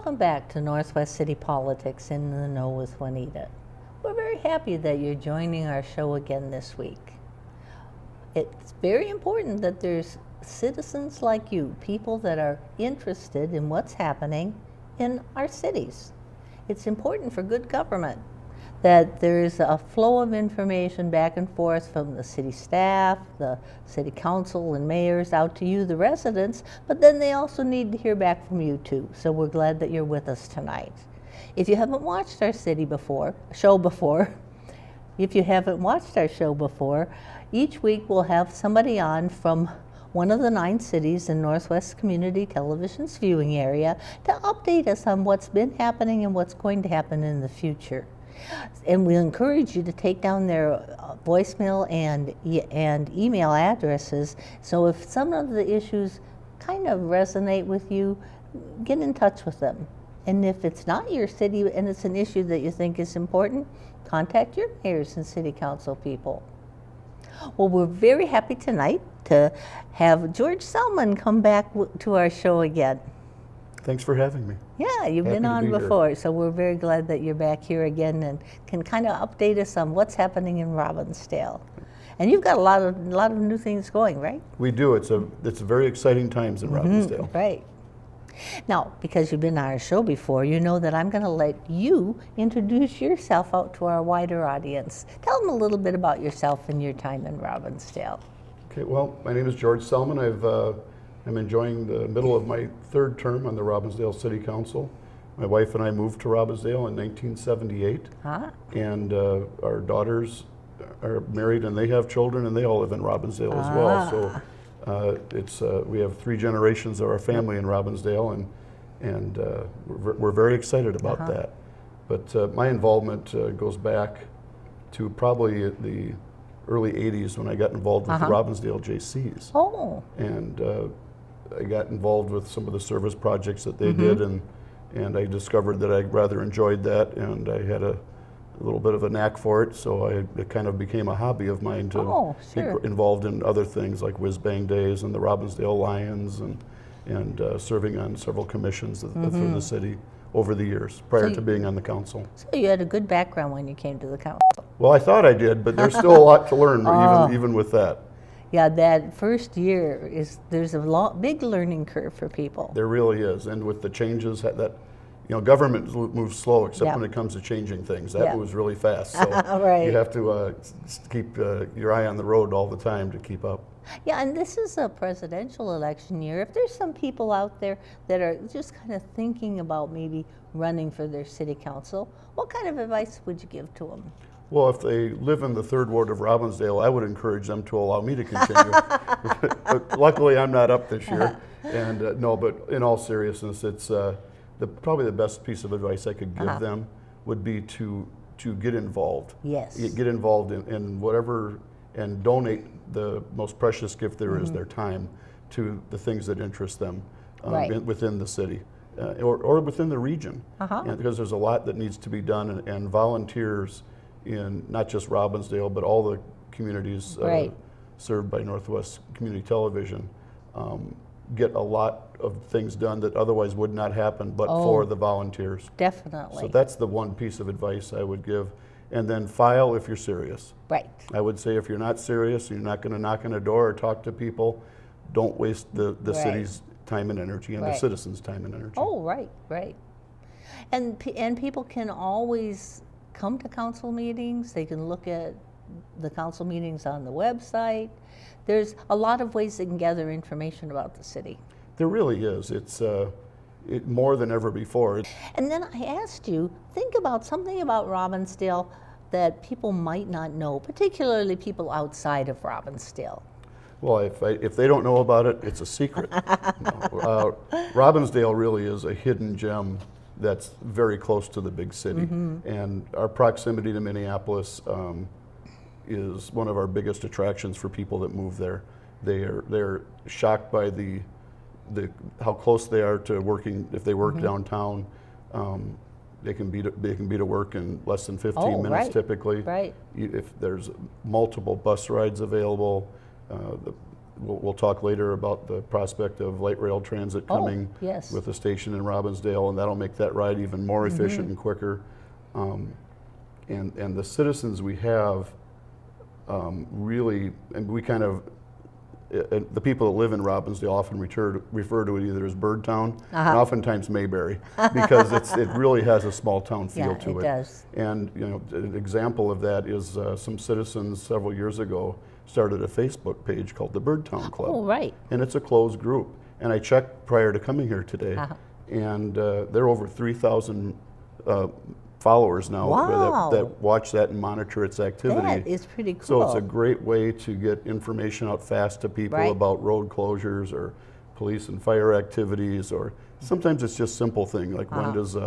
Welcome back to Northwest City Politics in the Know with Juanita. We're very happy that you're joining our show again this week. It's very important that there's citizens like you, people that are interested in what's happening in our cities. It's important for good government that there's a flow of information back and forth from the city staff, the city council and mayors out to you, the residents, but then they also need to hear back from you too. So we're glad that you're with us tonight. If you haven't watched our show before, each week we'll have somebody on from one of the 9 cities in Northwest Community Television's viewing area to update us on what's been happening and what's going to happen in the future. And we encourage you to take down their voicemail and email addresses, so if some of the issues kind of resonate with you, get in touch with them. And if it's not your city and it's an issue that you think is important, contact your mayors and city council people. Well, we're very happy tonight to have George Selman come back to our show again. Thanks for having me. Yeah, you've been on before, so we're very glad that you're back here again and can kind of update us on what's happening in Robbinsdale. And you've got a lot of new things going, right? We do. It's very exciting times in Robbinsdale. Right. Now, because you've been on our show before, you know that I'm going to let you introduce yourself out to our wider audience. Tell them a little bit about yourself and your time in Robbinsdale. Okay. Well, my name is George Selman. I'm enjoying the middle of my 3rd term on the Robbinsdale City Council. My wife and I moved to Robbinsdale in 1978, and our daughters are married and they have children and they all live in Robbinsdale as well. So we have 3 generations of our family in Robbinsdale, and we're very excited about that. But my involvement goes back to probably the early 80s when I got involved with the Robbinsdale JCs. Oh. And I got involved with some of the service projects that they did, and I discovered that I rather enjoyed that, and I had a little bit of a knack for it, so it kind of became a hobby of mine to get involved in other things like Whiz Bang Days and the Robbinsdale Lions, and serving on several commissions for the city over the years prior to being on the council. So you had a good background when you came to the council. Well, I thought I did, but there's still a lot to learn, even with that. Yeah, that first year there's a big learning curve for people. There really is, and with the changes that government moves slow, except when it comes to changing things. That moves really fast, so you have to keep your eye on the road all the time to keep up. Yeah, and this is a presidential election year. If there's some people out there that are just kind of thinking about maybe running for their city council, what kind of advice would you give to them? Well, if they live in the 3rd Ward of Robbinsdale, I would encourage them to allow me to continue. But luckily, I'm not up this year. And no, but in all seriousness, it's probably the best piece of advice I could give them would be to get involved. Yes. Get involved in whatever, and donate the most precious gift there is, their time, to the things that interest them within the city or within the region. Because there's a lot that needs to be done, and volunteers in not just Robbinsdale, but all the communities served by Northwest Community Television get a lot of things done that otherwise would not happen but for the volunteers. Definitely. So that's the one piece of advice I would give. And then file if you're serious. Right. I would say if you're not serious, you're not going to knock on a door or talk to people, don't waste the city's time and energy and the citizens' time and energy. Oh, right. And people can always come to council meetings. They can look at the council meetings on the website. There's a lot of ways they can gather information about the city. There really is. It's more than ever before. And then I asked you, think about something about Robbinsdale that people might not know, particularly people outside of Robbinsdale. Well, if they don't know about it, it's a secret. Robbinsdale really is a hidden gem that's very close to the big city. And our proximity to Minneapolis is one of our biggest attractions for people that move there. They're shocked by how close they are to working. If they work downtown, they can be to work in less than 15 minutes typically. Right. If there's multiple bus rides available, we'll talk later about the prospect of light rail transit coming yes. with a station in Robbinsdale, and that'll make that ride even more efficient and quicker. And the citizens we have really, and we kind of, the people that live in Robbinsdale often refer to it either as Bird Town and oftentimes Mayberry, because it really has a small town feel to it. Yeah, it does. And an example of that is some citizens several years ago started a Facebook page called the Bird Town Club. Oh, right. And it's a closed group. And I checked prior to coming here today, and there are over 3,000 followers now Wow. that watch that and monitor its activity. That is pretty cool. So it's a great way to get information out fast to people Right. about road closures or police and fire activities, or sometimes it's just simple thing like when does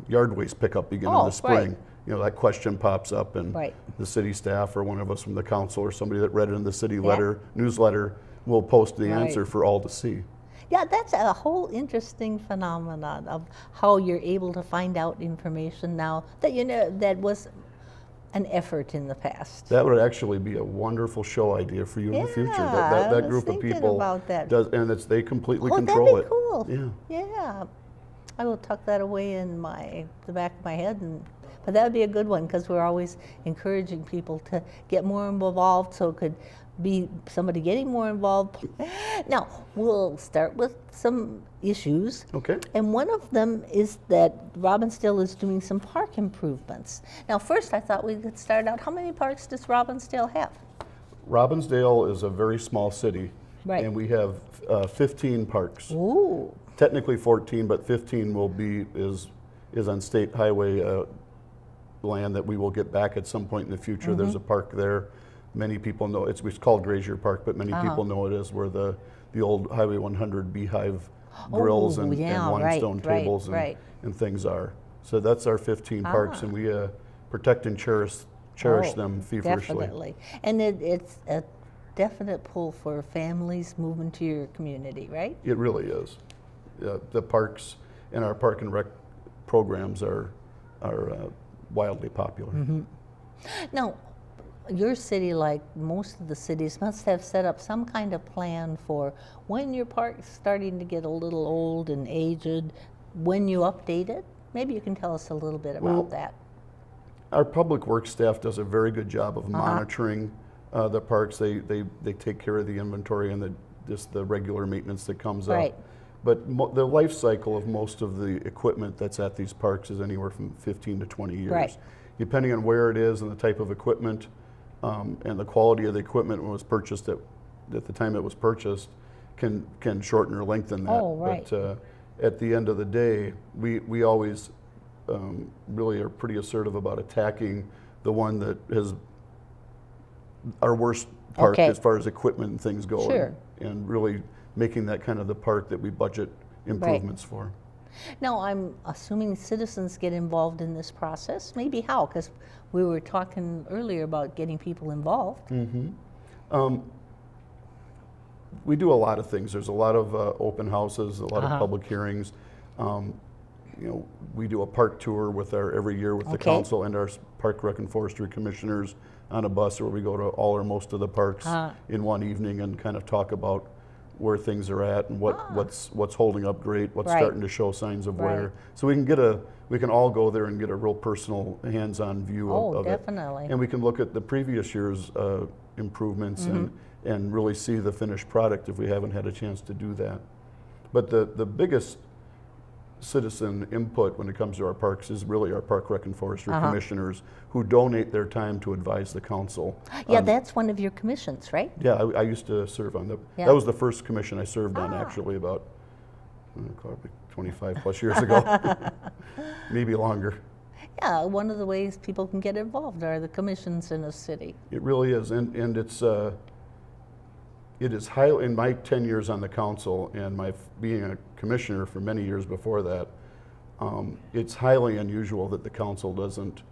yard waste pickup begin in the spring? Right. That question pops up, and Right. the city staff or one of us from the council or somebody that read it in the city newsletter will post the answer for all to see. Yeah, that's a whole interesting phenomenon of how you're able to find out information now that that was an effort in the past. That would actually be a wonderful show idea for you in the future. That group of people about that. does, and they completely Oh, control that'd be it. cool. Yeah. Yeah, I will tuck that away in the back of my head, but that would be a good one because we're always encouraging people to get more involved, so it could be somebody getting more involved. Now, we'll start with some issues. Okay. And one of them is that Robbinsdale is doing some park improvements. Now, first I thought we could start out, how many parks does Robbinsdale have? Robbinsdale is a very small city, Right. and we have 15 parks. Ooh. Technically 14, but 15 is on state highway land that we will get back at some point in the future. There's a park there. Many people know it's called Grazier Park, but many people know it as where the old Highway 100 beehive grills and limestone tables and things are. So that's our 15 parks, and we protect and cherish them feverishly. Definitely. And it's a definite pull for families moving to your community, right? It really is. The parks and our park and rec programs are wildly popular. Now, your city, like most of the cities, must have set up some kind of plan for when your park's starting to get a little old and aged, when you update it. Maybe you can tell us a little bit about that. Our public works staff does a very good job of monitoring the parks. They take care of the inventory and the regular maintenance that comes up. Right. But the life cycle of most of the equipment that's at these parks is anywhere from 15 to 20 years. Right. Depending on where it is and the type of equipment and the quality of the equipment when it was purchased at the time it was purchased can shorten or lengthen that. Oh, right. But at the end of the day, we always really are pretty assertive about attacking the one that is our worst park as far as equipment and things go. Sure. And really making that kind of the park that we budget improvements for. Now, I'm assuming citizens get involved in this process. Maybe how? Because we were talking earlier about getting people involved. We do a lot of things. There's a lot of open houses, a lot of public hearings. We do a park tour every year with the council and our Park, Rec, and Forestry commissioners on a bus, where we go to all or most of the parks in one evening and kind of talk about where things are at and what's holding up great, what's starting to show signs of wear. So we can all go there and get a real personal, hands-on view of it. Definitely. And we can look at the previous year's improvements and really see the finished product if we haven't had a chance to do that. But the biggest citizen input when it comes to our parks is really our Park, Rec, and Forestry commissioners, who donate their time to advise the council. Yeah, that's one of your commissions, right? Yeah, I used to serve on that was the first commission I served on, actually, about probably 25 plus years ago, maybe longer. Yeah, one of the ways people can get involved are the commissions in a city. It really is, and it is highly, in my 10 years on the council and my being a commissioner for many years before that, it's highly unusual that the council doesn't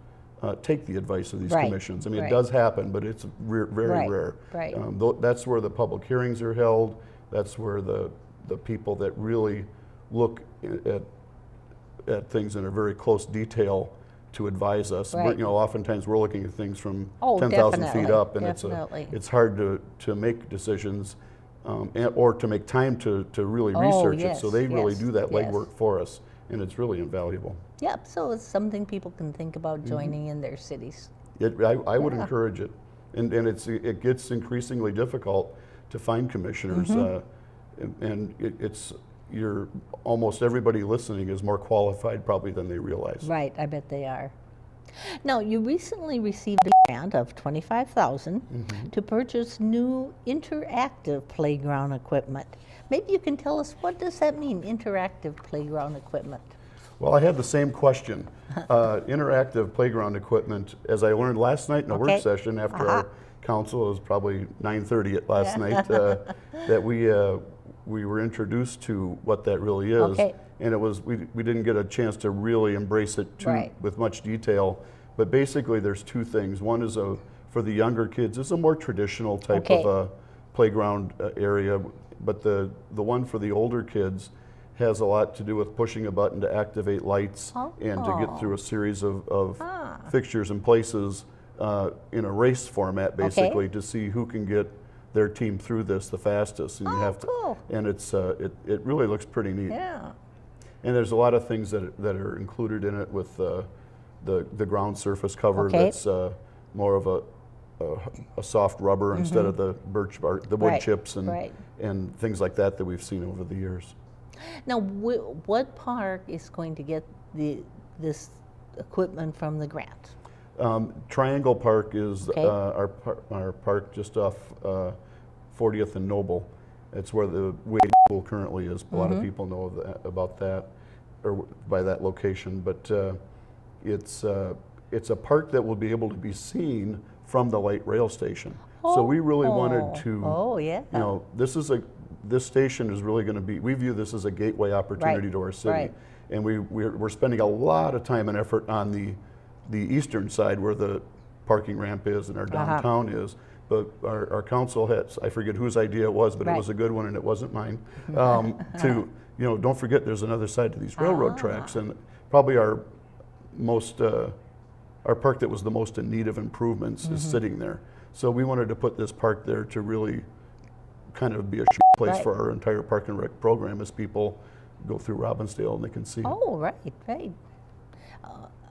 take the advice of these commissions. I mean, it does happen, but it's very rare. Right. That's where the public hearings are held. That's where the people that really look at things in a very close detail to advise us. Right. Oftentimes we're looking at things from Oh, 10,000 feet definitely, up, and definitely. it's hard to make decisions or to make time to really Oh, research it. yes, So they really yes, do that yes. legwork for us, and it's really invaluable. Yep, so it's something people can think about Mm-hmm. joining in their cities. I would Yeah. encourage it, and it gets increasingly difficult to find commissioners, and you're almost everybody listening is more qualified probably than they realize. Right, I bet they are. Now, you recently received a grant of $25,000 to purchase new interactive playground equipment. Maybe you can tell us, what does that mean, interactive playground equipment? Well, I had the same question. Interactive playground equipment, as I learned last night in a work Okay. session after our council, it was probably 9:30 at last night, that we were introduced to what that really is. Okay. And it was, we didn't get a chance to really embrace it Right. with much detail. But basically there's two things. One is for the younger kids, it's a more traditional type Okay. of a playground area. But the one for the older kids has a lot to do with pushing a button to activate lights and to get through a series of fixtures and places in a race format, basically, to see who can get their team through this the fastest. And you have to, cool. and it really looks pretty neat. Yeah. And there's a lot of things that are included in it with the ground surface cover Okay. that's more of a soft rubber instead of the birch bark, the wood Right, chips right. and things like that we've seen over the years. Now, what park is going to get this equipment from the grant? Triangle Park is Okay. our park just off 40th and Noble. It's where the wading pool currently is. A lot of people know about that, or by that location. But it's a park that will be able to be seen from the light rail station. So we really wanted to. Oh, yeah. This station is really going to be. We view this as a gateway opportunity Right, to our city, right. and we're spending a lot of time and effort on the eastern side where the parking ramp is and our downtown is. But our council has, I forget whose idea it was, but it was a good one and it wasn't mine. Don't forget there's another side to these railroad tracks, and probably our park that was the most in need of improvements is sitting there. So we wanted to put this park there to really kind of be a place for our entire park and rec program as people go through Robbinsdale and they can see it. Oh, right, right.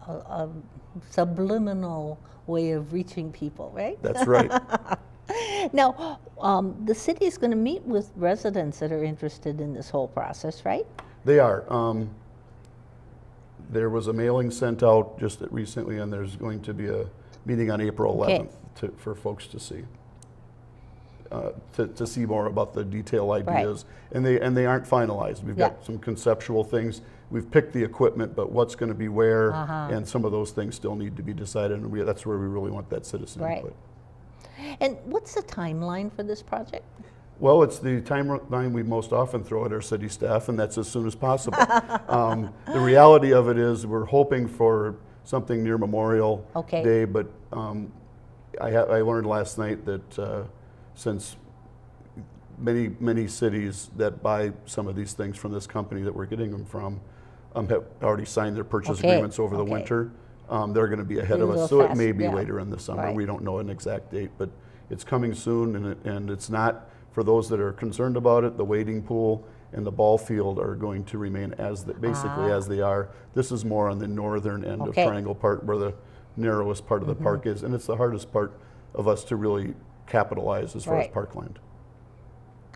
A subliminal way of reaching people, right? That's right. Now, the city is going to meet with residents that are interested in this whole process, right? They are. There was a mailing sent out just recently, and there's going to be a meeting on April 11th for folks to see. To see more about the detail ideas, and they aren't finalized. We've got some conceptual things. We've picked the equipment, but what's going to be where, and some of those things still need to be decided. And that's where we really want that citizen input. And what's the timeline for this project? Well, it's the timeline we most often throw at our city staff, and that's as soon as possible. The reality of it is we're hoping for something near Memorial Day, but I learned last night that since many cities that buy some of these things from this company that we're getting them from have already signed their purchase agreements over the winter, they're going to be ahead of us. So it may be later in the summer. We don't know an exact date, but it's coming soon, and it's not, for those that are concerned about it, the wading pool and the ball field are going to remain basically as they are. This is more on the northern end of Triangle Park, where the narrowest part of the park is, and it's the hardest part of us to really capitalize as far as parkland.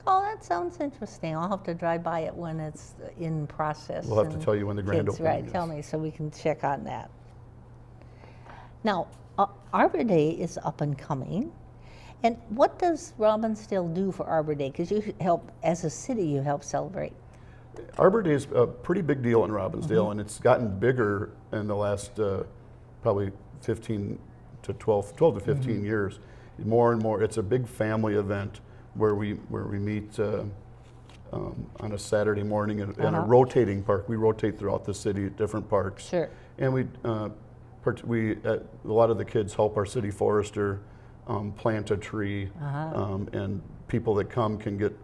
Oh, that sounds interesting. I'll have to drive by it when it's in process. We'll have to tell you when the grand opening is. Tell me so we can check on that. Now, Arbor Day is up and coming. And what does Robbinsdale do for Arbor Day? Because you help, as a city, you help celebrate. Arbor Day is a pretty big deal in Robbinsdale, and it's gotten bigger in the last probably 15 to 12 to 15 years. More and more, it's a big family event where we meet on a Saturday morning in a rotating park. We rotate throughout the city at different parks. Sure. And a lot of the kids help our city forester plant a tree, and people that come can get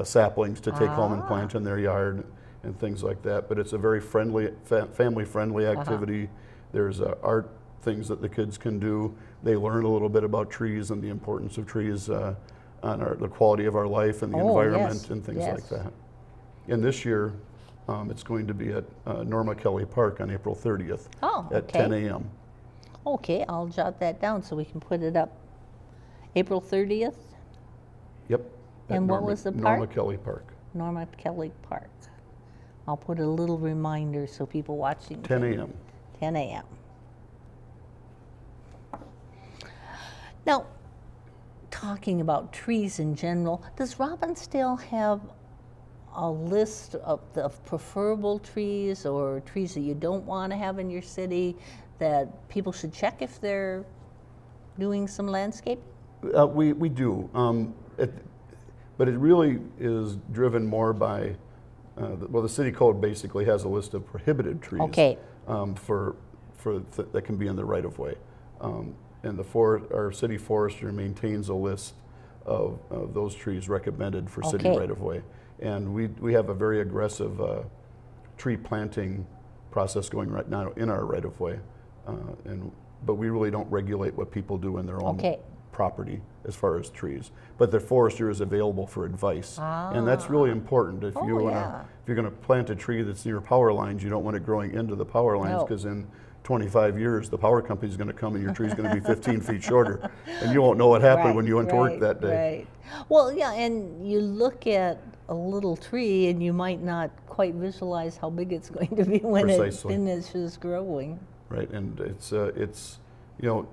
saplings to take home and plant in their yard and things like that. But it's a very friendly, family-friendly activity. There's art things that the kids can do. They learn a little bit about trees and the importance of trees on the quality of our life and the environment, yes, and things yes. like that. And this year, it's going to be at Norma Kelly Park on April 30th at 10 a.m. Okay, I'll jot that down so we can put it up. April 30th? Yep. at And what Norma- was the Norma park? Kelly Park, Norma Kelly Park. I'll put a little reminder so people watching 10 can- a.m. 10 a.m. Now, talking about trees in general, does Robbinsdale have a list of the preferable trees or trees that you don't want to have in your city that people should check if they're doing some landscape? We do, but it really is driven more by, the city code basically has a list of prohibited trees. Okay. That can be in the right of way. And our city forester maintains a list of those trees recommended for city Okay. right of way. And we have a very aggressive tree planting process going right now in our right of way. But we really don't regulate what people do in their own Okay. property as far as trees. But the forester is available for advice. And that's really important. If Oh, yeah. you're gonna plant a tree that's near power lines, you don't want it growing into the power lines, No. because in 25 years, the power company's gonna come and your tree's gonna be 15 feet shorter. And you won't know what happened when you went to work that day. Right. Well, yeah, and you look at a little tree and you might not quite visualize how big it's going to be when it Precisely. finishes growing. Right, and it's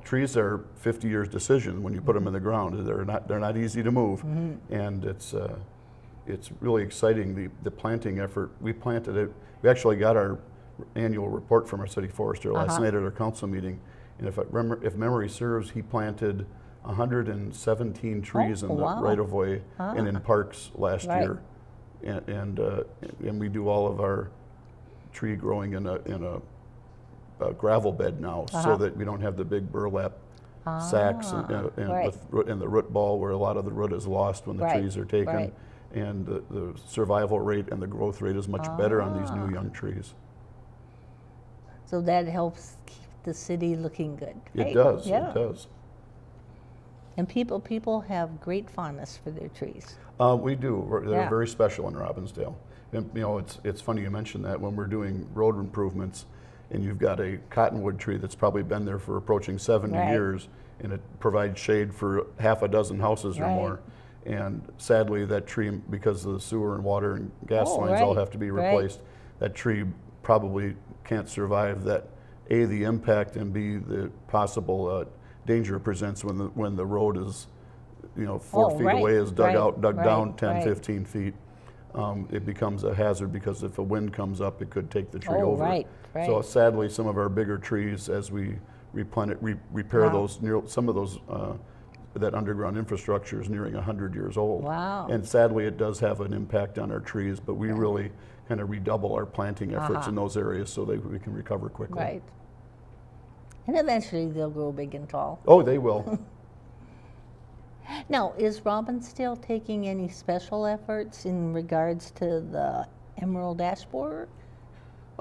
trees are 50 years decision when you put them in the ground. They're not easy to move, and it's really exciting, the planting effort. We planted it. We actually got our annual report from our city forester last night at our council meeting, and if memory serves, he planted 117 trees in the wow. right of way and in parks last Right. year, and we do all of our tree growing in a gravel bed now, so that we don't have the big burlap sacks and right. and the root ball where a lot of the root is lost when the Right, trees are taken. right. And the survival rate and the growth rate is much better on these new young trees. So that helps keep the city looking good. It right? does, Yeah. it does. And people have great fondness for their trees. We do. They're Yeah. very special in Robbinsdale. And, it's funny you mentioned that when we're doing road improvements and you've got a cottonwood tree that's probably been there for approaching 70 Right. years, and it provides shade for half a dozen houses or Right. more. And sadly, that tree, because of the sewer and water and gas Oh, lines all right, have to be right. replaced, that tree probably can't survive that, A, the impact, and B, the possible danger it presents when the road is 4 feet right, away, is dug right, down right, 10, right. 15 feet. It becoms a hazard, because if a wind comes up, it could take the tree Oh, over. right, So right. sadly, some of our bigger trees, as we repair Wow. some of those, that underground infrastructure is nearing 100 years old. Wow. And sadly, it does have an impact on our trees, but we really kind of redouble our planting efforts in those areas so that we can recover quickly. Right. And eventually they'll grow big and tall. Oh, they will. Now, is Robbinsdale taking any special efforts in regards to the Emerald Ash Borer?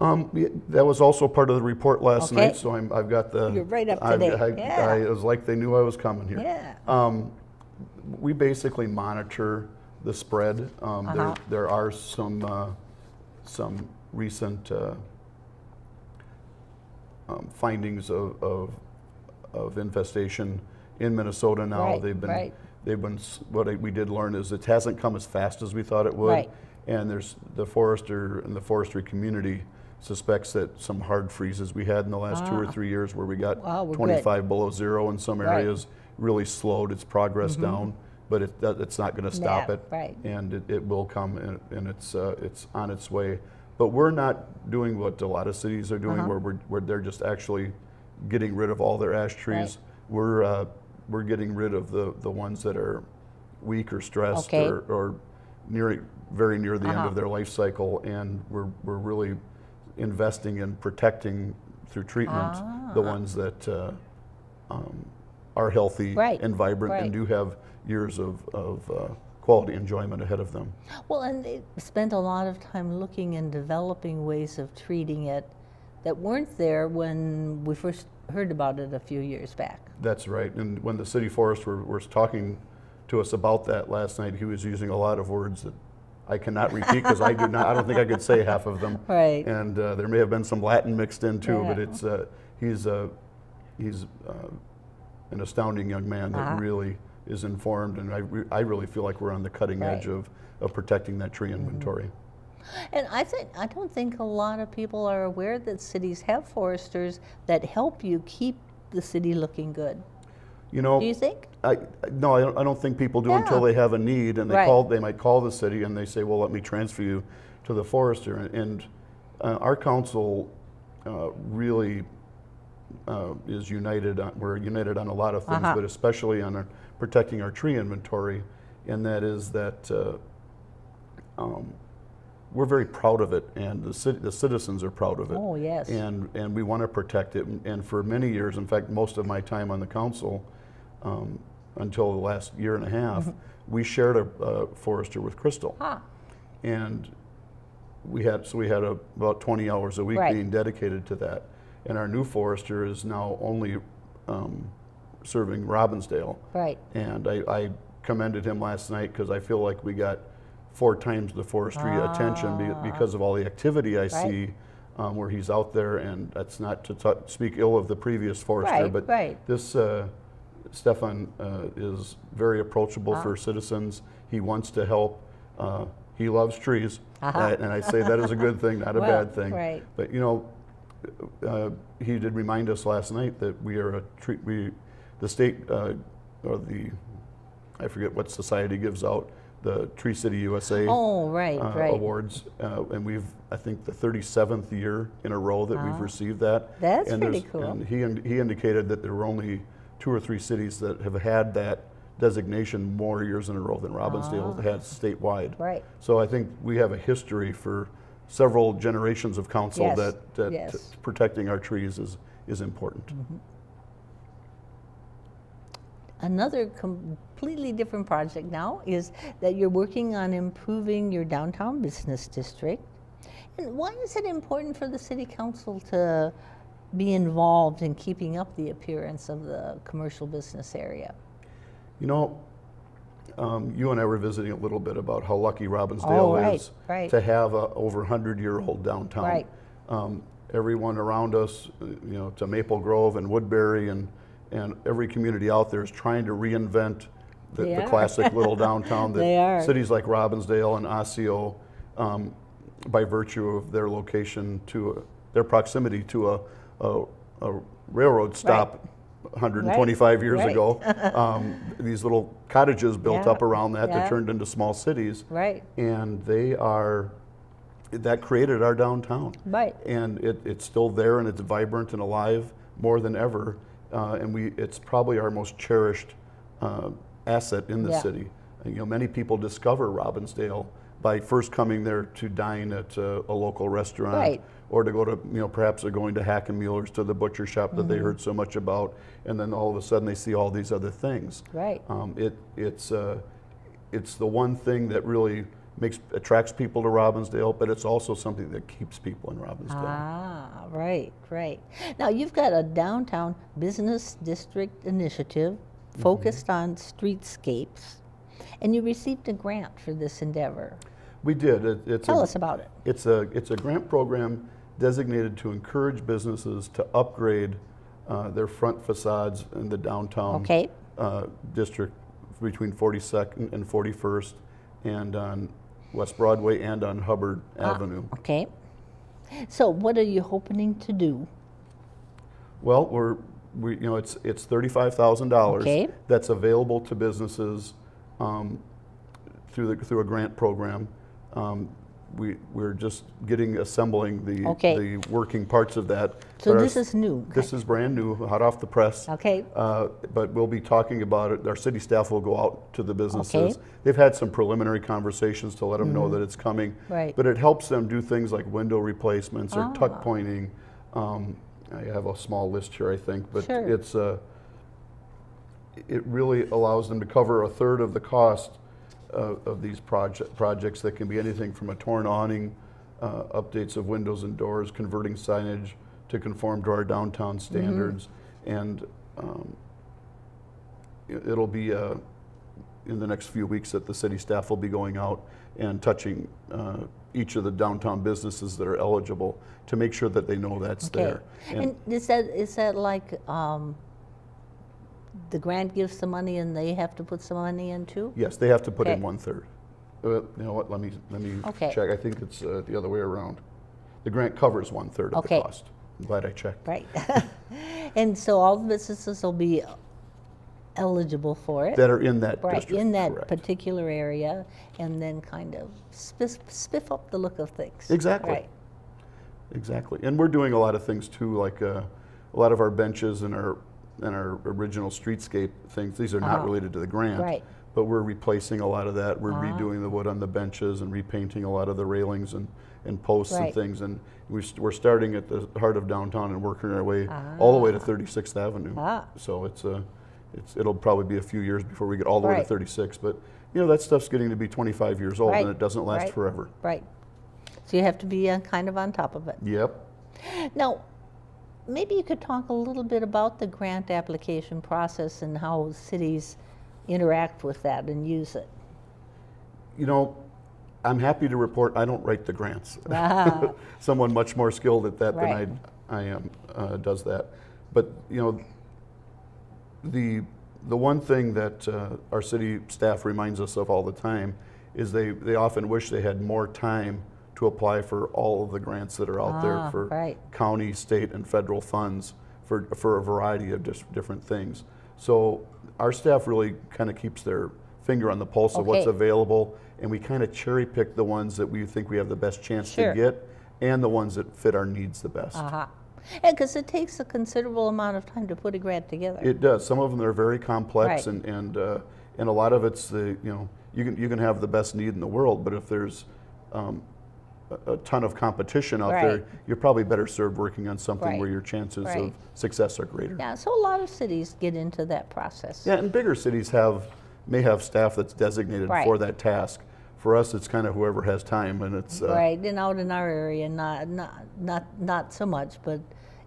Yeah, that was also part of the report last Okay. night, so I've got the. You're right up to date. Yeah. It was like they knew I was coming here. Yeah. We basically monitor the spread. There are some recent findings of infestation in Minnesota now. Right, They've been. What we did learn is it hasn't come as fast as we thought it would. Right. And there's the forester and the forestry community suspects that some hard freezes we had in the last 2 or 3 years, where we got Wow, we're 25 below zero in some Right. areas, really slowed its progress down. But it's not going to stop Yeah, it, right. and it will come, and it's on its way. But we're not doing what a lot of cities are doing, where they're just actually getting rid of all their ash trees. Right. We're getting rid of the ones that are weak or stressed, Okay. or very near the end of their life cycle, and we're really investing in protecting through treatment the ones that are healthy Right, and vibrant right. and do have years of quality enjoyment ahead of them. Well, and they spent a lot of time looking and developing ways of treating it that weren't there when we first heard about it a few years back. That's right. And when the city forester was talking to us about that last night, he was using a lot of words that I cannot repeat because I don't think I could say half of them. Right. And there may have been some Latin mixed in too, Yeah. but he's an astounding young man that really is informed, and I really feel like we're on the cutting edge of protecting that tree inventory. And I don't think a lot of people are aware that cities have foresters that help you keep the city looking good. You know, Do you think? No, I don't think people do until they have a need, and they might call the city and they say, well, let me transfer you to the forester. And our council really is united. We're united on a lot of things, but especially on protecting our tree inventory, and that is that we're very proud of it, and the citizens are proud of it. Oh, yes. And we want to protect it. And for many years, in fact, most of my time on the council, until the last year and a half, we shared a forester with Crystal. And we had about 20 hours a week being dedicated to that. And our new forester is now only serving Robbinsdale. Right. And I commended him last night because I feel like we got 4 times the forestry attention because of all the activity I see where he's out there. And that's not to speak ill of the previous forester, but this Stefan is very approachable for citizens. He wants to help. He loves trees, and I say that is a good thing, not a bad thing. Right. But you know, he did remind us last night that we are the state or I forget what society gives out the Tree City USA awards, and we've, I think, the 37th year in a row that we've received that. That's pretty cool. And he indicated that there were only 2 or 3 cities that have had that designation more years in a row than Robbinsdale had statewide. Right. So I think we have a history for several generations of council that protecting our trees is important. Another completely different project now is that you're working on improving your downtown business district. And why is it important for the city council to be involved in keeping up the appearance of the commercial business area? You know, you and I were visiting a little bit about how lucky Robbinsdale is to have a over 100-year-old downtown. Right. Everyone around us, you know, to Maple Grove and Woodbury and every community out there is trying to reinvent the classic little downtown that cities like Robbinsdale and Osseo, by virtue of their location their proximity to a railroad stop 125 years ago. These little cottages built up around that turned into small cities. Right. And that created our downtown. Right. And it's still there, and it's vibrant and alive more than ever. And it's probably our most cherished asset in the city. And, you know, many people discover Robbinsdale by first coming there to dine at a local restaurant, or to go to, you know, perhaps they're going to Hackenmueller's, to the butcher shop that they heard so much about, and then all of a sudden they see all these other things. Right. It's the one thing that really attracts people to Robbinsdale, but it's also something that keeps people in Robbinsdale. Right. Now you've got a downtown business district initiative focused on streetscapes, and you received a grant for this endeavor. We did. Tell us about it. It's a grant program designated to encourage businesses to upgrade their front facades in the downtown district between 42nd and 41st, and on West Broadway and on Hubbard Avenue. Okay. So what are you hoping to do? Well, we you know, it's $35,000 that's available to businesses through a grant program. We're just assembling the working parts of that. So this is new? This is brand new, hot off the press. Okay. But we'll be talking about it. Our city staff will go out to the businesses. They've had some preliminary conversations to let them know that it's coming. Right. But it helps them do things like window replacements or tuck pointing. I have a small list here, I think, but it really allows them to cover a third of the cost of these projects that can be anything from a torn awning, updates of windows and doors, converting signage, to conform to our downtown standards. And it'll be in the next few weeks that the city staff will be going out and touching each of the downtown businesses that are eligible to make sure that they know that's there. And is that like the grant gives some money and they have to put some money in too? Yes, they have to put in 1/3. You know what? Let me check. I think it's the other way around. The grant covers 1/3 of the cost. I'm glad I checked. Right. And so all the businesses will be eligible for it. That are in that right, district. in that correct. particular area, and then kind of spiff up the look of things. Exactly. Right. Exactly. And we're doing a lot of things too, like a lot of our benches and our original streetscape things. These are not related to the grant. Right. But we're replacing a lot of that. We're redoing the wood on the benches and repainting a lot of the railings and posts and things. And we're starting at the heart of downtown and working our way all the way to 36th Avenue. So it'll probably be a few years before we get all the way to 36. But you know, that stuff's getting to be 25 years old and it doesn't last forever. Right. So you have to be kind of on top of it. Yep. Now, maybe you could talk a little bit about the grant application process and how cities interact with that and use it. You know, I'm happy to report I don't write the grants. Someone much more skilled at that than I am does that. But you know, the one thing that our city staff reminds us of all the time is they often wish they had more time to apply for all of the grants that are out there for county, state, and federal funds for a variety of different things. So our staff really kind of keeps their finger on the pulse of what's available, and we kind of cherry pick the ones that we think we have the best chance to get and the ones that fit our needs the best. And because it takes a considerable amount of time to put a grant together. It does. Some of them are very complex, and a lot of it's you can have the best need in the world, but if there's a ton of competition out there, you're probably better served working on something where your chances of success are greater. Yeah, so a lot of cities get into that process. Yeah, and bigger cities may have staff that's designated for that task. For us, it's kind of whoever has time, and it's and out in our area, not so much, but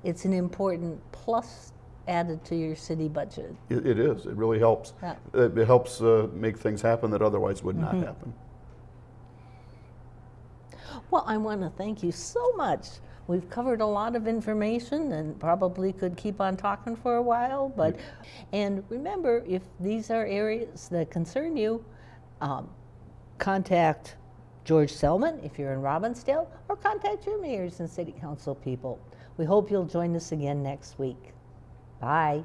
it's an important plus added to your city budget. It is. It really helps. It helps make things happen that otherwise would not happen. Well, I want to thank you so much. We've covered a lot of information and probably could keep on talking for a while. But and remember, if these are areas that concern you, contact George Selman if you're in Robbinsdale, or contact your mayors and city council people. We hope you'll join us again next week. Bye.